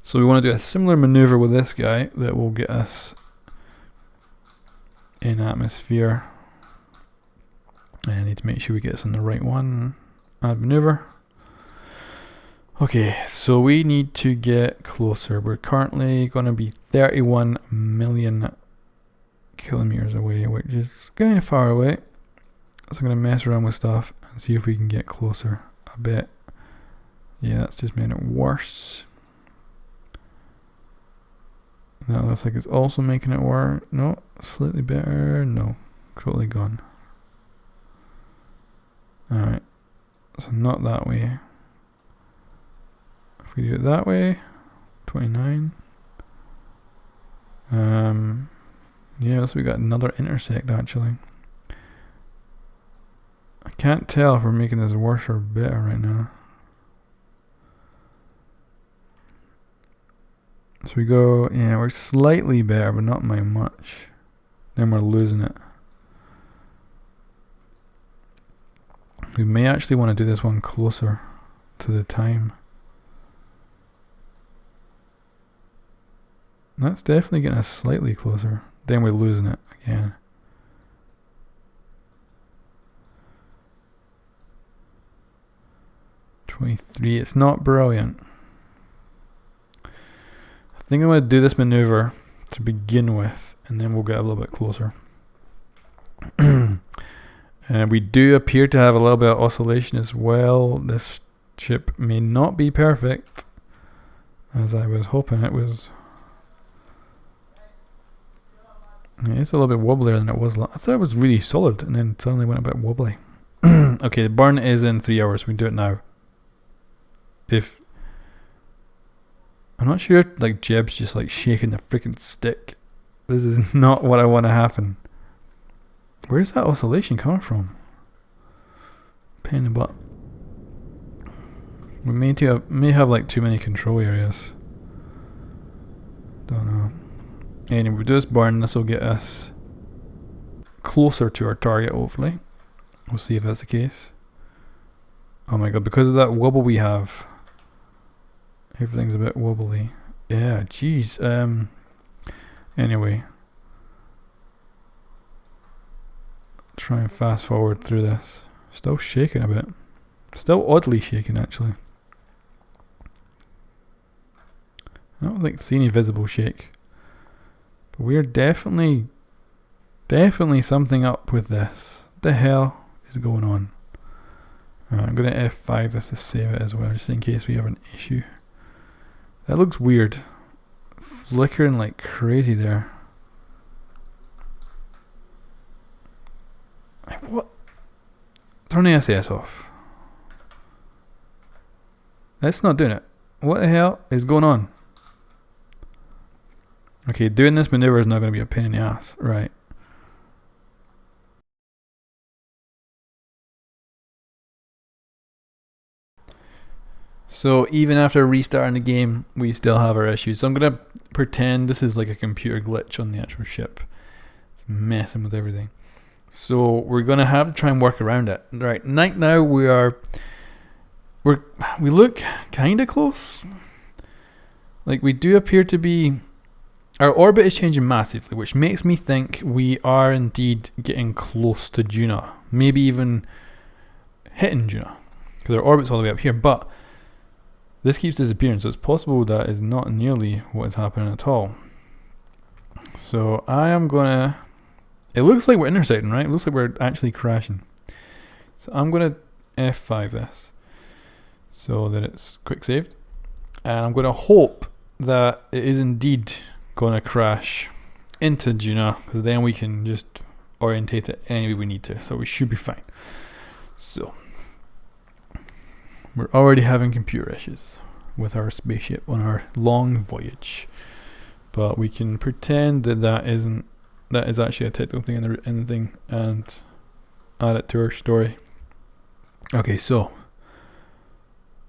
So we want to do a similar maneuver with this guy that will get us in atmosphere. And I need to make sure we get us on the right one. Add maneuver. Okay, so we need to get closer. We're currently going to be 31 million kilometers away, which is kind of far away. So I'm going to mess around with stuff and see if we can get closer a bit. Yeah, that's just made it worse. That looks like it's also making it worse. No, slightly better. No, totally gone. Alright, so not that way. If we do it that way, 29. Yeah, so we got another intersect actually. I can't tell if we're making this worse or better right now. So we go, yeah, we're slightly better, but not by much. Then we're losing it. We may actually want to do this one closer to the time. That's definitely getting us slightly closer. Then we're losing it again. .23, it's not brilliant. I think I'm going to do this maneuver to begin with, and then we'll get a little bit closer. And we do appear to have a little bit of oscillation as well. This ship may not be perfect, as I was hoping it was. Yeah, it's a little bit wobblier than it was. I thought it was really solid, and then suddenly went a bit wobbly. Okay, the burn is in 3 hours. We can do it now. If I'm not sure, like Jeb's just like shaking the freaking stick. This is not what I want to happen. Where's that oscillation coming from? Pain in the butt. We may have like too many control areas. Don't know. Anyway, we do this burn. This will get us closer to our target. Hopefully, we'll see if that's the case. Oh my god! Because of that wobble we have, everything's a bit wobbly. Yeah, jeez. Anyway. Try and fast forward through this. Still shaking a bit. Still oddly shaking actually. I don't think see any visible shake. But we're definitely something up with this. What the hell is going on? I'm going to F5 this to save it as well, just in case we have an issue. That looks weird. Flickering like crazy there. What? Turn the SAS off. That's not doing it. What the hell is going on? Okay, doing this maneuver is not going to be a pain in the ass. Right. So even after restarting the game, we still have our issues. So I'm going to pretend this is like a computer glitch on the actual ship. It's messing with everything. So we're going to have to try and work around it. Right, right now we look kind of close. Like we do appear to be, our orbit is changing massively, which makes me think we are indeed getting close to Juna. Maybe even hitting Juna, because our orbit's all the way up here. But this keeps disappearing, so it's possible that is not nearly what is happening at all. So I am going to, it looks like we're intersecting, right? It looks like we're actually crashing. So I'm going to F5 this so that it's quick saved. And I'm going to hope that it is indeed going to crash into Juna, because then we can just orientate it any way we need to. So we should be fine. So we're already having computer issues with our spaceship on our long voyage. But we can pretend that that is actually a technical thing in the thing and add it to our story. Okay, so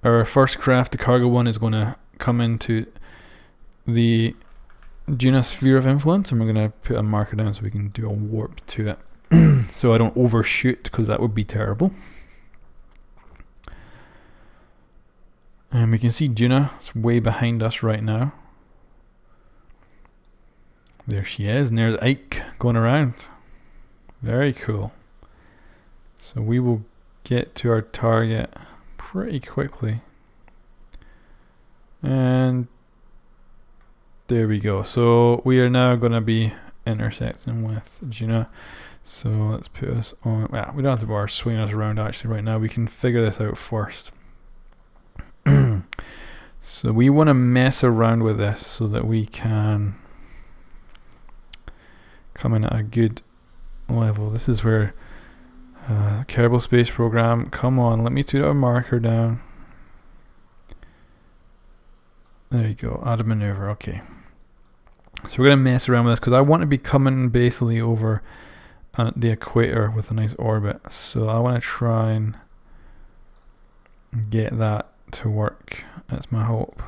our first craft, the cargo one, is going to come into the Juna sphere of influence, and we're going to put a marker down so we can do a warp to it. So I don't overshoot, because that would be terrible. And we can see Juna. It's way behind us right now. There she is, and there's Ike going around. Very cool. So we will get to our target pretty quickly. And there we go. So we are now going to be intersecting with Juna. So let's put us on. Well, we don't have to bother swinging us around actually right now. We can figure this out first. So we want to mess around with this so that we can come in at a good level. This is where Kerbal space program. Come on, let me put a marker down. There you go. Add a maneuver. Okay. So we're gonna mess around with this because I want to be coming basically over the equator with a nice orbit. So I want to try and get that to work. That's my hope.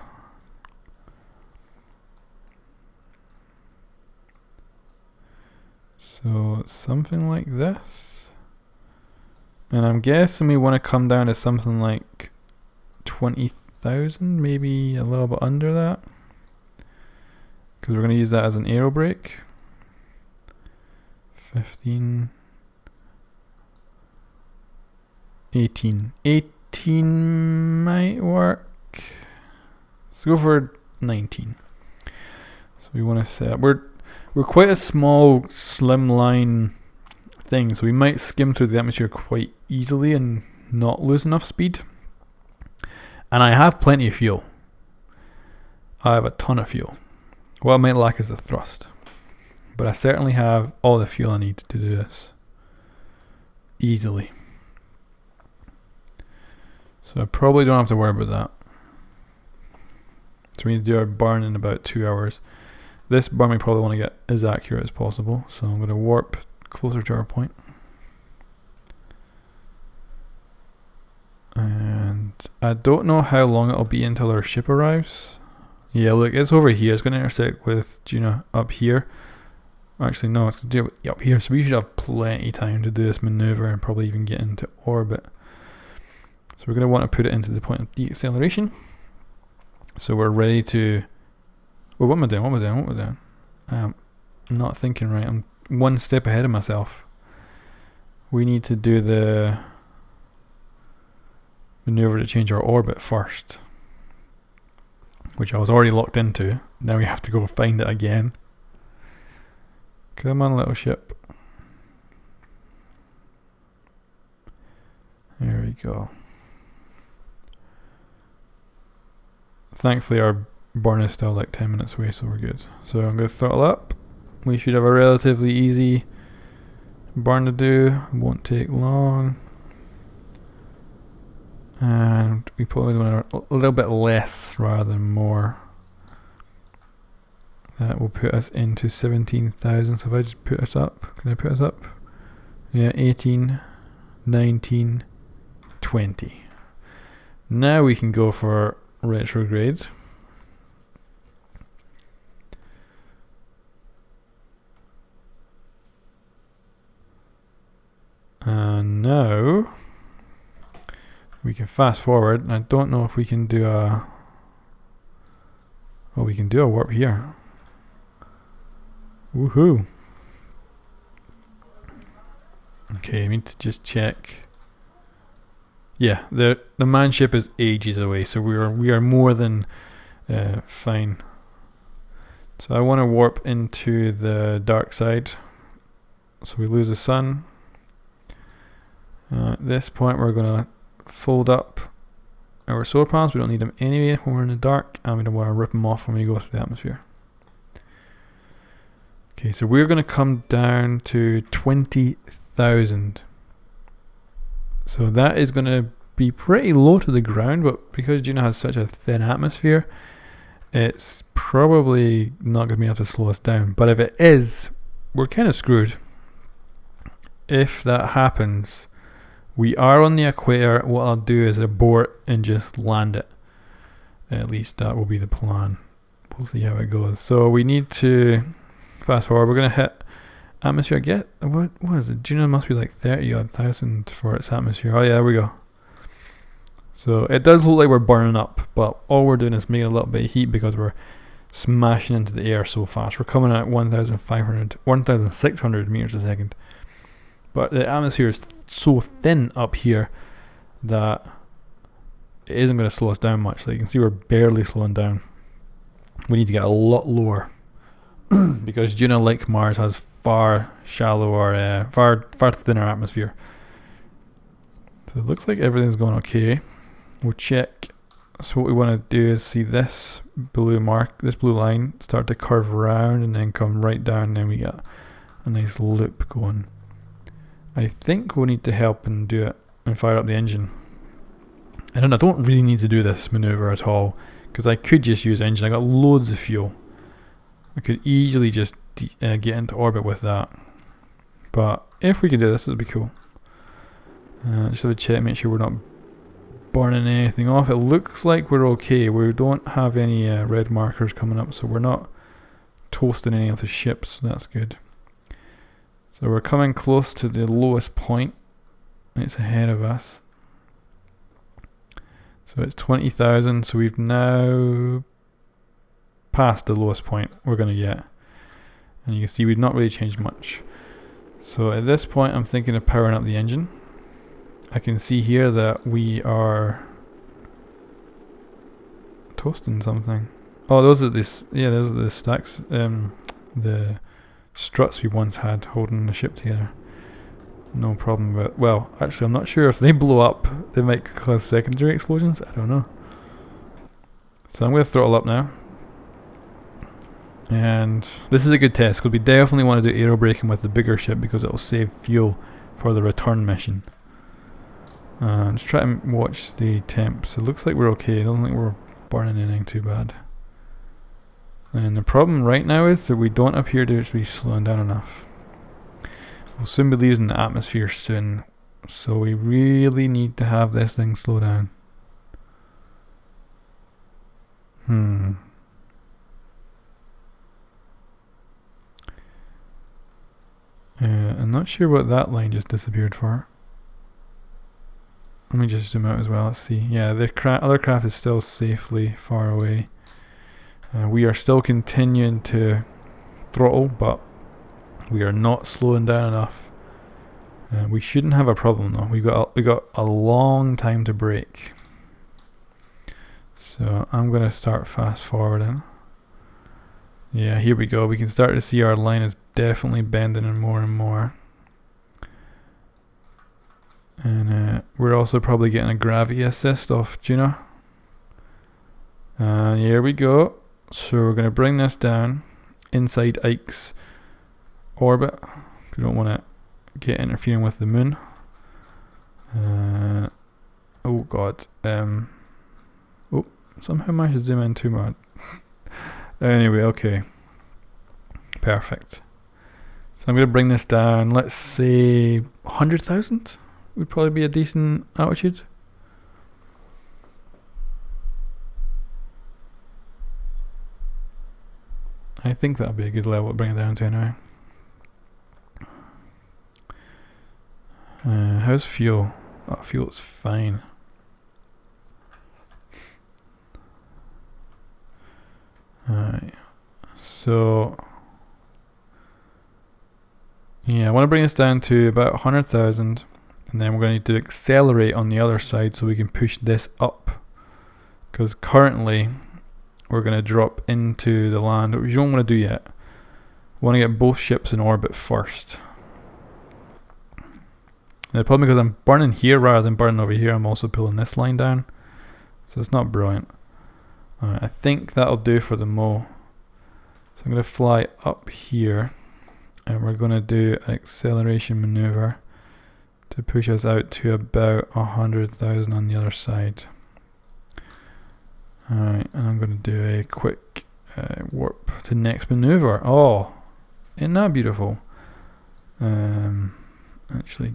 So something like this. And I'm guessing we want to come down to something like 20,000, maybe a little bit under that. Because we're going to use that as an aerobrake. 15. 18. 18 might work. Let's go for 19. So we want to set up. We're quite a small, slimline thing, so we might skim through the atmosphere quite easily and not lose enough speed. And I have plenty of fuel. I have a ton of fuel. What I might lack is the thrust. But I certainly have all the fuel I need to do this easily. So I probably don't have to worry about that. So we need to do our burn in about 2 hours. This burn we probably want to get as accurate as possible. So I'm going to warp closer to our point. And I don't know how long it'll be until our ship arrives. Yeah, look, it's over here. It's going to intersect with Juna up here. Actually, no, it's going to do it up here. So we should have plenty of time to do this maneuver and probably even get into orbit. So we're going to want to put it into the point of deceleration. So we're ready to... Well, what am I doing? I'm not thinking right. I'm one step ahead of myself. We need to do the maneuver to change our orbit first, which I was already locked into. Now we have to go find it again. Come on, little ship. There we go. Thankfully our burn is still like 10 minutes away, so we're good. So I'm going to throttle up. We should have a relatively easy burn to do. It won't take long. And we probably want a little bit less rather than more. That will put us into 17,000. So if I just put us up, can I put us up? Yeah, 18, 19, 20. Now we can go for retrograde. And now we can fast forward. I don't know if we can do a... Oh, we can do a warp here. Woohoo. Okay, I need to just check. Yeah, the man ship is ages away, so we are more than fine. So I want to warp into the dark side, so we lose the sun. At this point, we're gonna fold up our solar panels. We don't need them anyway when we're in the dark, and we don't want to rip them off when we go through the atmosphere. Okay, so we're gonna come down to 20,000. So that is going to be pretty low to the ground, but because Juna has such a thin atmosphere, it's probably not going to be able to slow us down. But if it is, we're kind of screwed. If that happens, we are on the equator. What I'll do is abort and just land it. At least that will be the plan. We'll see how it goes. So we need to fast forward. We're going to hit atmosphere. What is it? Juna must be like 30 odd thousand for its atmosphere. Oh yeah, there we go. So it does look like we're burning up, but all we're doing is making a little bit of heat because we're smashing into the air so fast. We're coming at 1,600 meters a second. But the atmosphere is so thin up here that it isn't going to slow us down much. So you can see we're barely slowing down. We need to get a lot lower because Juna, like Mars, has far shallower, far thinner atmosphere. So it looks like everything's going okay. We'll check. So what we want to do is see this blue line start to curve around and then come right down, and then we get a nice loop going. I think we'll need to help and do it and fire up the engine. I don't really need to do this maneuver at all because I could just use engine. I got loads of fuel. I could easily just get into orbit with that. But if we could do this, it would be cool. Just have a check, make sure we're not burning anything off. It looks like we're okay. We don't have any red markers coming up, so we're not toasting any of the ships. So that's good. So we're coming close to the lowest point. It's ahead of us. So it's 20,000. So we've now passed the lowest point we're going to get. And you can see we've not really changed much. So at this point I'm thinking of powering up the engine. I can see here that we are toasting something. Oh, those are the stacks. The struts we once had holding the ship together. No problem. But well, actually, I'm not sure if they blow up, they might cause secondary explosions. I don't know. So I'm going to throttle up now. And this is a good test because we definitely want to do aerobraking with the bigger ship because it will save fuel for the return mission. Just try to watch the temps. It looks like we're okay. I don't think we're burning anything too bad. And the problem right now is that we don't appear to be slowing down enough. We'll soon be losing the atmosphere soon, so we really need to have this thing slow down. I'm not sure what that line just disappeared for. Let me just zoom out as well. Let's see. Yeah, the other craft is still safely far away. We are still continuing to throttle, but we are not slowing down enough. We shouldn't have a problem though. We got a long time to brake. So I'm gonna start fast forwarding. Yeah, here we go. We can start to see our line is definitely bending and more. And we're also probably getting a gravity assist off Juna. Here we go. So we're going to bring this down inside Ike's orbit. We don't want to get interfering with the moon. Oh god. Somehow I managed to zoom in too much. Anyway, okay. Perfect. So I'm going to bring this down. Let's say 100,000 would probably be a decent altitude. I think that'll be a good level to bring it down to anyway. How's fuel? Oh, fuel's fine. Alright. So yeah, I want to bring this down to about 100,000, and then we're going to need to accelerate on the other side so we can push this up, because currently we're going to drop into the land, which we don't want to do yet. We want to get both ships in orbit first. And the problem, because I'm burning here rather than burning over here, I'm also pulling this line down, so it's not brilliant. I think that'll do for the mo. So I'm going to fly up here, and we're going to do an acceleration maneuver to push us out to about 100,000 on the other side. Alright, and I'm going to do a quick warp to next maneuver. Oh, isn't that beautiful? Actually,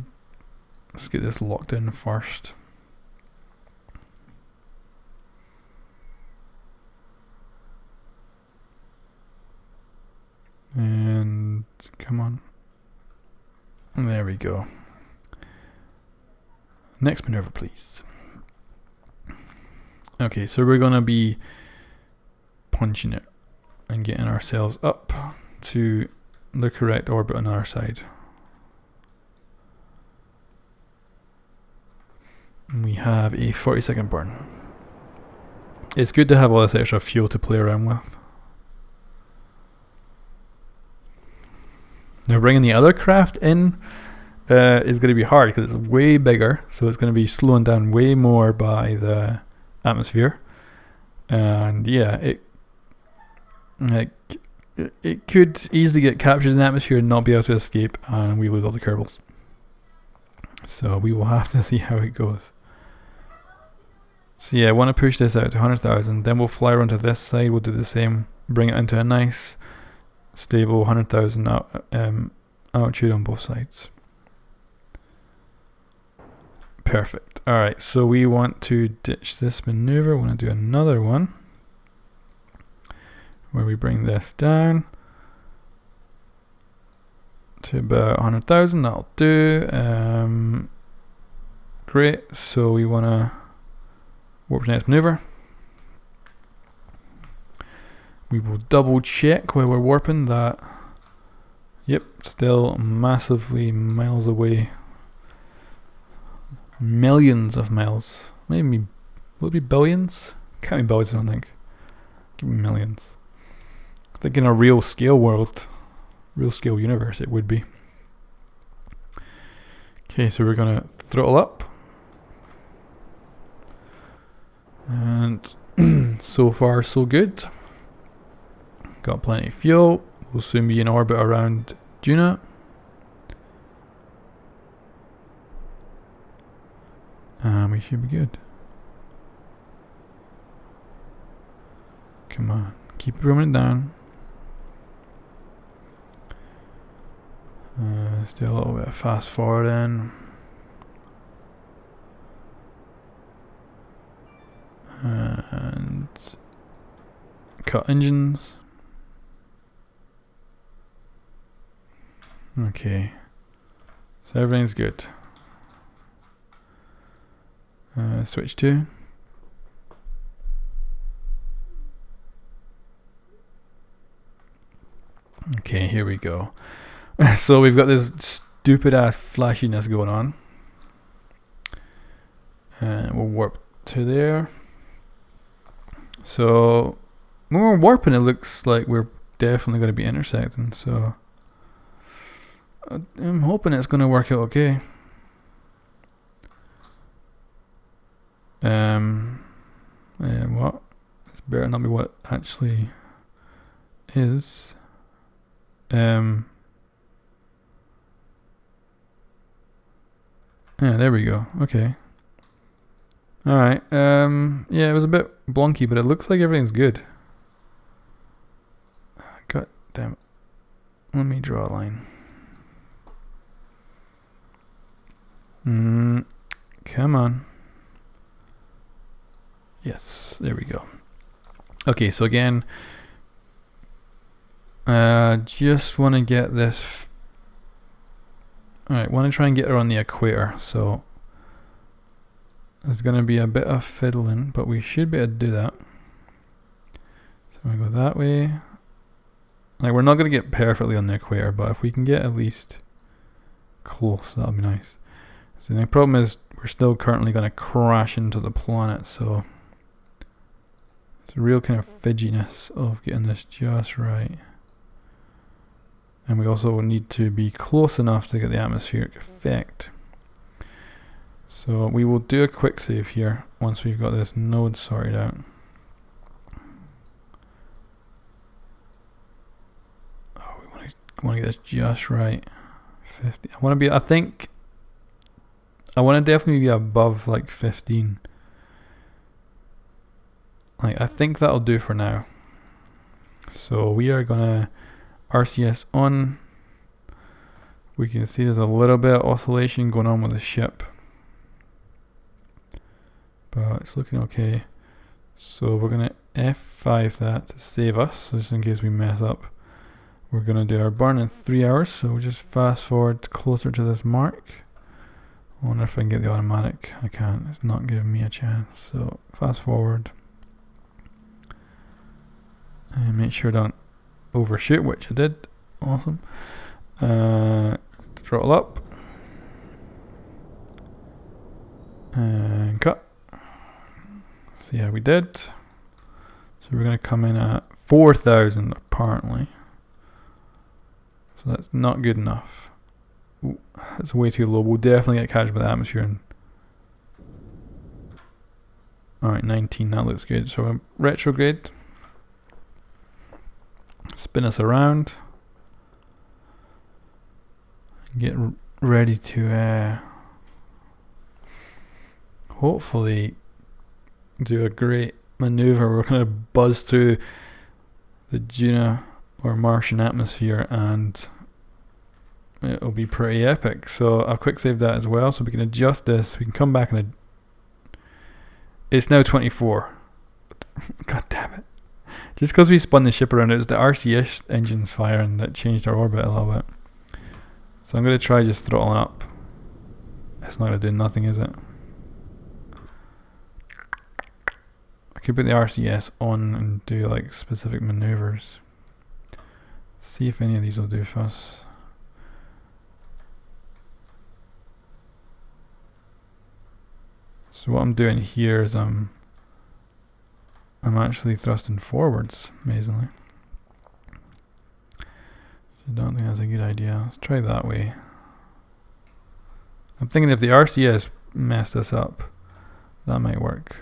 let's get this locked in first. And come on. There we go. Next maneuver, please. Okay, so we're gonna be punching it and getting ourselves up to the correct orbit on our side. We have a 40-second burn. It's good to have all this extra fuel to play around with. Now bringing the other craft in is going to be hard because it's way bigger, so it's going to be slowing down way more by the atmosphere. And yeah, it could easily get captured in the atmosphere and not be able to escape, and we lose all the Kerbals. So we will have to see how it goes. So yeah, I want to push this out to 100,000, then we'll fly around to this side, we'll do the same, bring it into a nice stable 100,000 altitude on both sides. Perfect. Alright, so we want to ditch this maneuver. We want to do another one where we bring this down to about 100,000. That'll do. Great. So we want to warp to the next maneuver. We will double check while we're warping that. Yep, still massively miles away. Millions of miles. Maybe, will it be billions? Can't be billions, I don't think. Give me millions. I think in a real scale world, real scale universe, it would be. Okay, so we're gonna throttle up. And so far so good. Got plenty of fuel. We'll soon be in orbit around Juna. We should be good. Come on, keep rolling it down. Still a little bit of fast forwarding. And cut engines. Okay, so everything's good. Switch to. Okay, here we go. So we've got this stupid ass flashiness going on. And we'll warp to there. So when we're warping, it looks like we're definitely going to be intersecting. So I'm hoping it's going to work out okay. What? It's better not be what it actually is. Yeah, there we go. Okay. Alright. Yeah, it was a bit blonky, but it looks like everything's good. God damn it. Let me draw a line. Come on. Yes, there we go. Okay, so again, just want to get this. Alright, want to try and get her on the equator, so there's going to be a bit of fiddling, but we should be able to do that. So we go that way. Like, we're not going to get perfectly on the equator, but if we can get at least close, that'll be nice. So the problem is we're still currently going to crash into the planet, so it's a real kind of fidginess of getting this just right. And we also need to be close enough to get the atmospheric effect. So we will do a quick save here once we've got this node sorted out. Oh, we want to get this just right. 50. I want to definitely be above like 15. Like, I think that'll do for now. So we are gonna RCS on. We can see there's a little bit of oscillation going on with the ship, but it's looking okay. So we're gonna F5 that to save us, just in case we mess up. We're gonna do our burn in 3 hours, so we'll just fast forward closer to this mark. I wonder if I can get the automatic. I can't. It's not giving me a chance. So fast forward. And make sure I don't overshoot, which I did. Awesome. Throttle up. And cut. See how we did. So we're going to come in at 4,000 apparently. So that's not good enough. Ooh, that's way too low. We'll definitely get catched by the atmosphere. And alright, 19, that looks good. So retrograde. Spin us around. Get ready to hopefully do a great maneuver. We're going to buzz through the Juna or Martian atmosphere and it'll be pretty epic. So I've quick saved that as well, so we can adjust this. We can come back and it's now 24. God damn it. Just because we spun the ship around, it was the RCS engines firing that changed our orbit a little bit. So I'm going to try just throttling up. It's not going to do nothing, is it? I could put the RCS on and do like specific maneuvers. See if any of these will do for us. So what I'm doing here is I'm actually thrusting forwards, amazingly. I don't think that's a good idea. Let's try that way. I'm thinking if the RCS messed us up, that might work.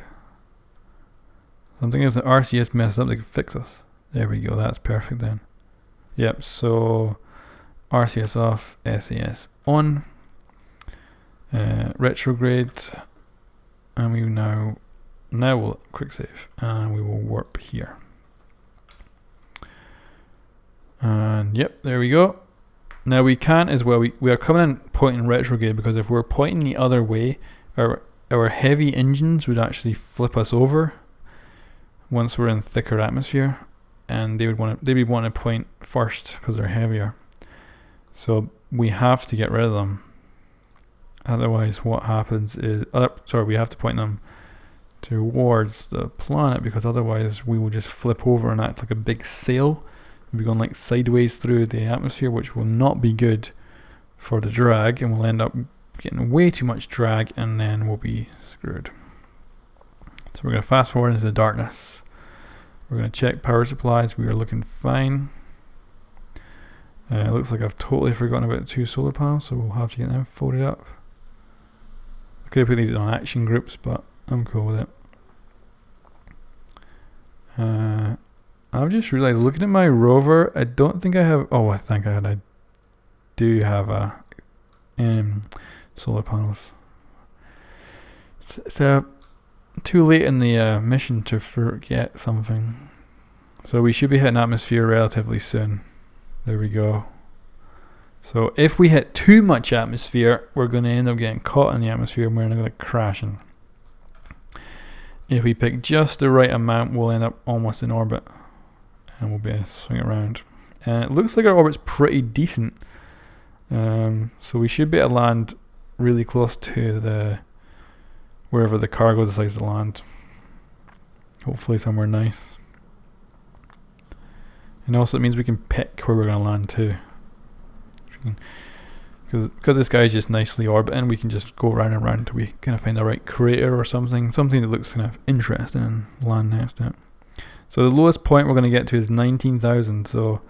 I'm thinking if the RCS messed up, they could fix us. There we go, that's perfect then. Yep, so RCS off, SAS on. Retrograde. And we now we'll quick save and we will warp here. And yep, there we go. Now we can as well, we are coming in pointing retrograde because if we're pointing the other way, our heavy engines would actually flip us over once we're in thicker atmosphere, and they'd want to point first because they're heavier. So we have to get rid of them. Otherwise what happens is, we have to point them towards the planet because otherwise we will just flip over and act like a big sail. We'll be going like sideways through the atmosphere, which will not be good for the drag, and we'll end up getting way too much drag and then we'll be screwed. So we're going to fast forward into the darkness. We're going to check power supplies. We are looking fine. It looks like I've totally forgotten about the 2 solar panels, so we'll have to get them folded up. I could have put these on action groups, but I'm cool with it. I've just realized, looking at my rover, I don't think I have. Oh, I think I do have a solar panels. It's too late in the mission to forget something. So we should be hitting atmosphere relatively soon. There we go. So if we hit too much atmosphere, we're going to end up getting caught in the atmosphere and we're going to crashing. If we pick just the right amount, we'll end up almost in orbit and we'll be able to swing around. And it looks like our orbit's pretty decent. So we should be able to land really close to wherever the cargo decides to land. Hopefully somewhere nice. And also it means we can pick where we're going to land too. Because this guy's just nicely orbiting, we can just go round and round until we kind of find the right crater or something that looks kind of interesting and land next to it. So the lowest point we're going to get to is 19,000. So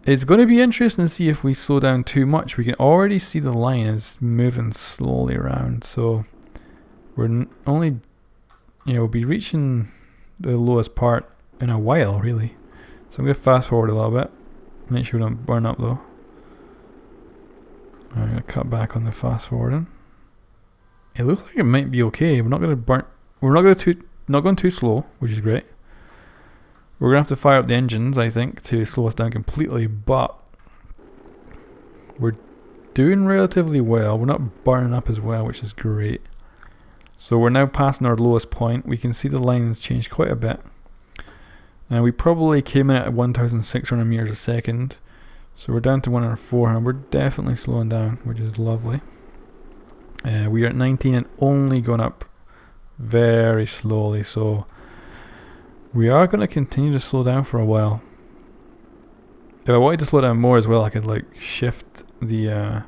it's going to be interesting to see if we slow down too much. We can already see the line is moving slowly around. So we're we'll be reaching the lowest part in a while, really. So I'm going to fast forward a little bit. Make sure we don't burn up though. I'm going to cut back on the fast forwarding. It looks like it might be okay. We're not going to burn. We're not going too slow, which is great. We're going to have to fire up the engines, I think, to slow us down completely, but we're doing relatively well. We're not burning up as well, which is great. So we're now passing our lowest point. We can see the line has changed quite a bit. And we probably came in at 1,600 meters a second. So we're down to 104, and we're definitely slowing down, which is lovely. We are at 19 and only going up very slowly, so we are going to continue to slow down for a while. If I wanted to slow down more as well, I could like shift the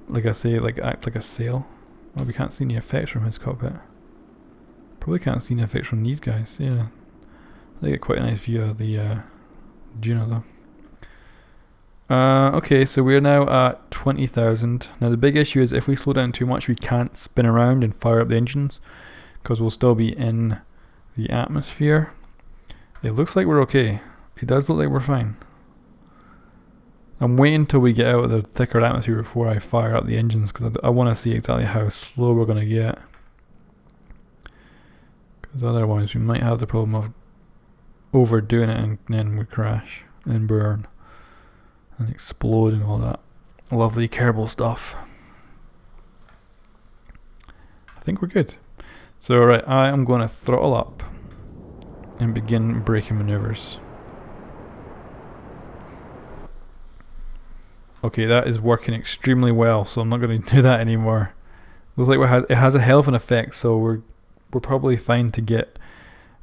like I say, like act like a sail. Well, we can't see any effects from his cockpit. Probably can't see any effects from these guys. Yeah, they get quite a nice view of the Juna though. Okay, so we're now at 20,000. Now the big issue is if we slow down too much, we can't spin around and fire up the engines because we'll still be in the atmosphere. It looks like we're okay. It does look like we're fine. I'm waiting until we get out of the thicker atmosphere before I fire up the engines because I want to see exactly how slow we're going to get. Because otherwise we might have the problem of overdoing it and then we crash and burn and explode and all that lovely Kerbal stuff. I think we're good. So right, I am going to throttle up and begin braking maneuvers. Okay, that is working extremely well, so I'm not going to do that anymore. Looks like it has a hell of an effect, so we're probably fine to get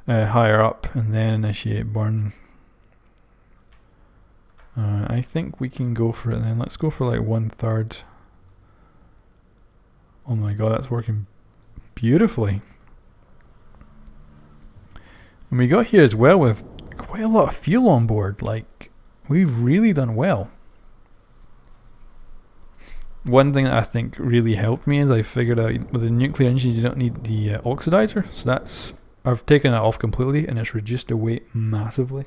higher up and then initiate burn. I think we can go for it then. Let's go for like 1/3. Oh my god, that's working beautifully. And we got here as well with quite a lot of fuel on board. Like, we've really done well. One thing that I think really helped me is I figured out with a nuclear engine you don't need the oxidizer, so I've taken that off completely and it's reduced the weight massively.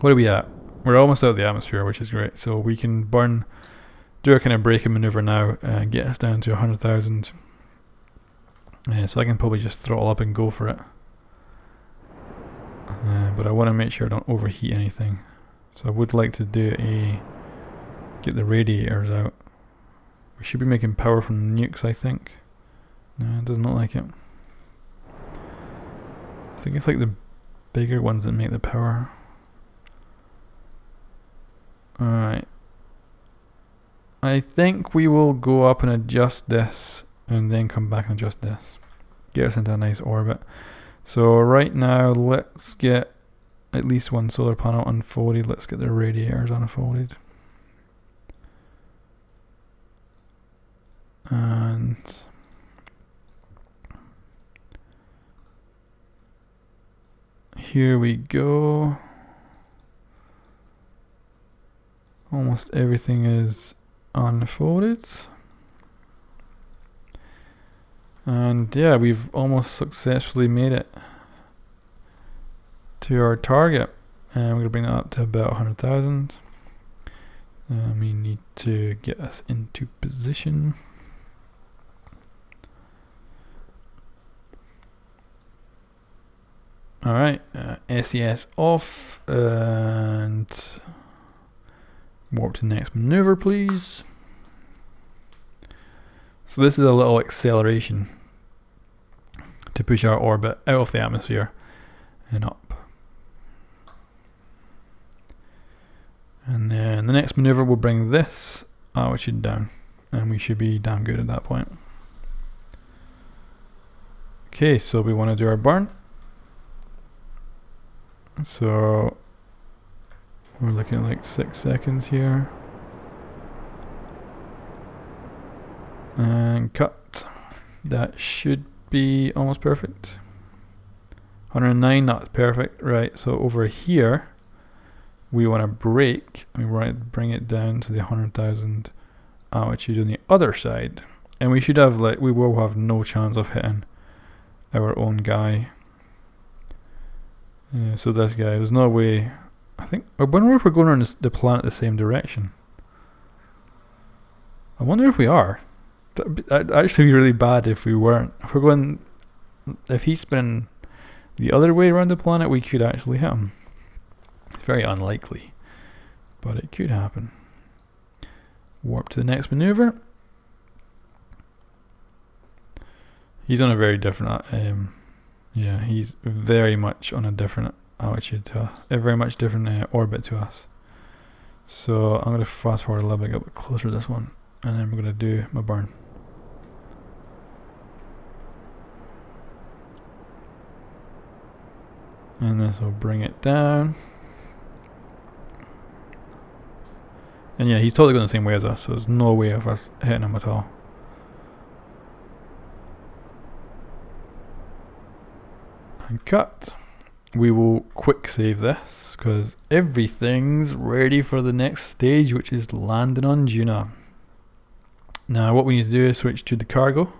What are we at? We're almost out of the atmosphere, which is great, so we can do a kind of braking maneuver now and get us down to 100,000. So I can probably just throttle up and go for it, but I want to make sure I don't overheat anything, so I would like to get the radiators out. We should be making power from the nukes, I think. No, it doesn't look like it. I think it's like the bigger ones that make the power. Alright. I think we will go up and adjust this and then come back and adjust this. Get us into a nice orbit. So right now let's get at least one solar panel unfolded. Let's get the radiators unfolded. And here we go. Almost everything is unfolded. And yeah, we've almost successfully made it to our target. And we're going to bring that up to about 100,000. We need to get us into position. Alright, SES off and warp to the next maneuver, please. So this is a little acceleration to push our orbit out of the atmosphere and up. And then the next maneuver will bring this altitude down, and we should be damn good at that point. Okay, so we want to do our burn. So we're looking at like 6 seconds here. And cut. That should be almost perfect. 109, that's perfect. Right, so over here we want to brake. We want to bring it down to the 100,000 altitude on the other side. And we should have we will have no chance of hitting our own guy. So this guy, there's no way. I wonder if we're going around the planet the same direction. I wonder if we are. That'd actually be really bad if we weren't. If he's spinning the other way around the planet, we could actually hit him. It's very unlikely, but it could happen. Warp to the next maneuver. He's on a very different yeah, he's very much on a different altitude to us, a very much different orbit to us. So I'm going to fast forward a little bit, get a bit closer to this one. and then we're going to do my burn. And this will bring it down. And yeah, he's totally going the same way as us, so there's no way of us hitting him at all. And cut. We will quick save this because everything's ready for the next stage, which is landing on Juna. Now what we need to do is switch to the cargo.